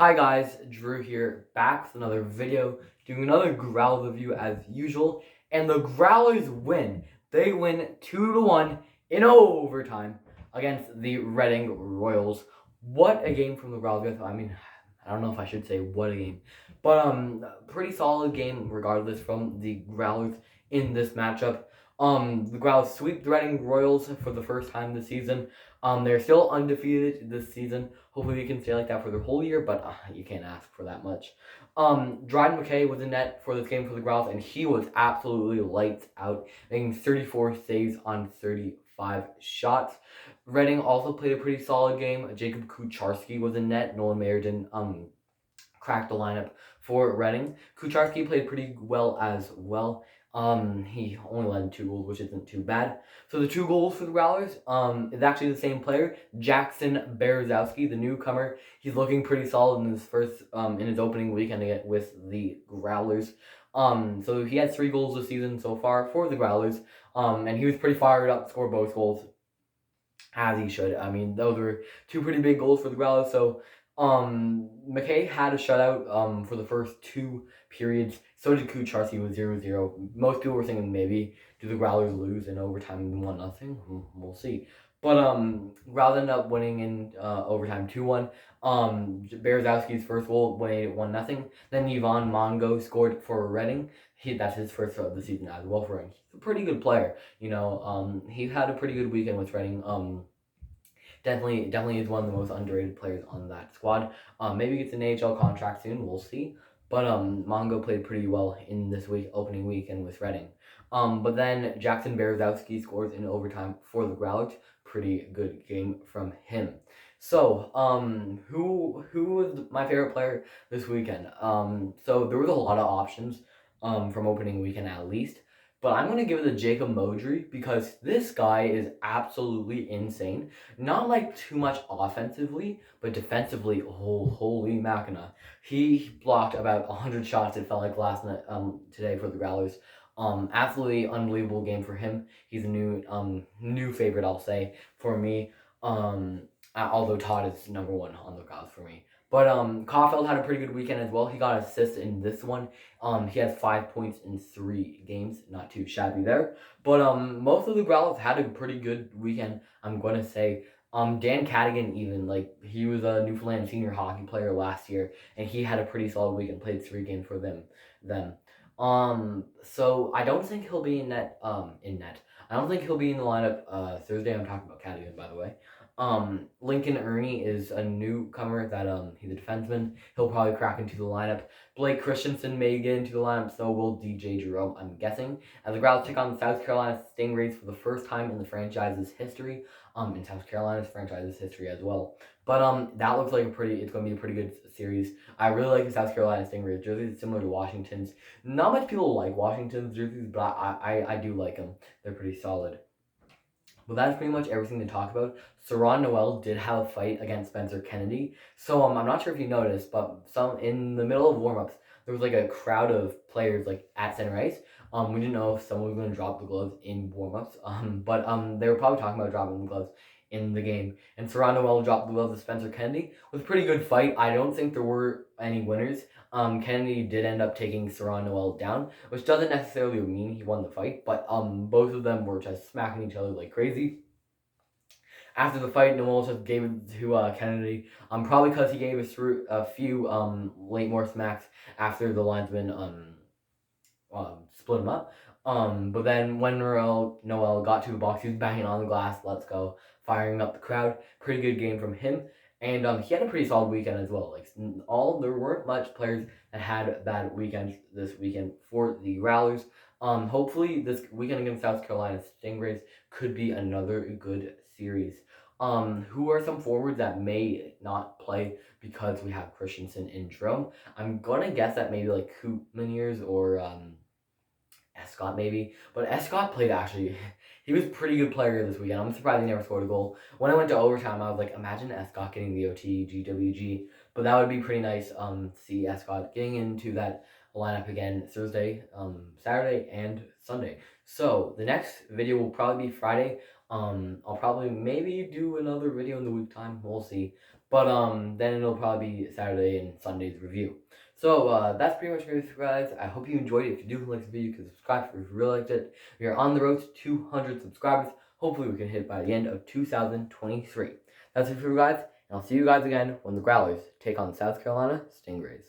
Hi guys, Drew here, back with another video, doing another Growler review as usual, and the Growlers win. They win 2-1 in overtime against the Reading Royals. What a game from the Growlers. I mean, I don't know if I should say what a game, but pretty solid game regardless from the Growlers in this matchup. The Growlers sweep the Reading Royals for the first time this season. They're still undefeated this season. Hopefully we can stay like that for the whole year, but you can't ask for that much. Dryden McKay was in net for this game for the Growls, and he was absolutely lights out, making 34 saves on 35 shots. Reading also played a pretty solid game. Jacob Kucharski was in net. Nolan Mayer didn't crack the lineup for Reading. Kucharski played pretty well as well. He only led 2 goals, which isn't too bad. So the 2 goals for the Growlers is actually the same player, Jackson Berezowski, the newcomer. He's looking pretty solid in his first in his opening weekend with the Growlers. So he has 3 goals this season so far for the Growlers. And he was pretty fired up to score both goals, as he should. I mean, those were 2 pretty big goals for the Growlers. So McKay had a shutout for the first 2 periods. So did Kucharski with 0-0. Most people were thinking maybe do the Growlers lose in overtime and 1-0. We'll see. But Growlers ended up winning in overtime 2-1. Berezowski's first goal made it 1-0. Then Yvonne Mongo scored for Reading. That's his first of the season as well for him. He's a pretty good player. You know, he had a pretty good weekend with Reading. Definitely is one of the most underrated players on that squad. Maybe gets an AHL contract soon. We'll see. But Mongo played pretty well in this opening weekend with Reading. But then Jackson Berezowski scores in overtime for the Growlers. Pretty good game from him. So, who was my favorite player this weekend? So there was a lot of options from opening weekend at least. But I'm going to give it to Jacob Modry because this guy is absolutely insane. Not like too much offensively, but defensively, holy machina. He blocked about 100 shots, it felt like last night, today for the Growlers. Absolutely unbelievable game for him. He's a new favorite, I'll say, for me. Although Todd is number 1 on the Growlers for me. But Caulfield had a pretty good weekend as well. He got assists in this one. He has 5 points in 3 games. Not too shabby there. But most of the Growlers had a pretty good weekend, I'm going to say. Dan Cadigan even, like, he was a Newfoundland senior hockey player last year, and he had a pretty solid weekend, played 3 games for them. So I don't think he'll be in net. I don't think he'll be in the lineup Thursday. I'm talking about Cadigan, by the way. Lincoln Ernie is a newcomer that he's a defenseman. He'll probably crack into the lineup. Blake Christensen may get into the lineup, so will DJ Jerome, I'm guessing. As the Growlers take on the South Carolina Stingrays for the first time in the franchise's history. In South Carolina's franchise's history as well. But that looks like it's going to be a pretty good series. I really like the South Carolina Stingrays jerseys. It's similar to Washington's. Not much people like Washington's jerseys, but I do like them. They're pretty solid. Well, that's pretty much everything to talk about. Saron Noel did have a fight against Spencer Kennedy. So I'm not sure if you noticed, but in the middle of warm-ups, there was like a crowd of players like at center ice. We didn't know if someone was going to drop the gloves in warm-ups. But they were probably talking about dropping the gloves in the game. And Saron Noel dropped the gloves to Spencer Kennedy. It was a pretty good fight. I don't think there were any winners. Kennedy did end up taking Saron Noel down, which doesn't necessarily mean he won the fight, but both of them were just smacking each other like crazy. After the fight, Noel just gave it to Kennedy, probably because he gave us through a few late more smacks after the linesman split him up. But then when Noel got to the box, he was banging on the glass, let's go, firing up the crowd. Pretty good game from him. And he had a pretty solid weekend as well. Like there weren't much players that had bad weekends this weekend for the Growlers. Hopefully this weekend against South Carolina Stingrays could be another good series. Who are some forwards that may not play because we have Christensen and Jerome? I'm gonna guess that maybe like Koopmaniers or Escott maybe, but Escott played actually. He was a pretty good player this weekend. I'm surprised he never scored a goal. When I went to overtime, I was like, imagine Escott getting the OT, GWG. But that would be pretty nice. See Escott getting into that lineup again Thursday, Saturday, and Sunday. So the next video will probably be Friday. I'll probably maybe do another video in the week time. We'll see. But then it'll probably be Saturday and Sunday's review. So that's pretty much it, guys. I hope you enjoyed it. If you do like the video, you can subscribe if you really liked it. We are on the road to 200 subscribers. Hopefully we can hit by the end of 2023. That's it for you guys, and I'll see you guys again when the Growlers take on South Carolina Stingrays.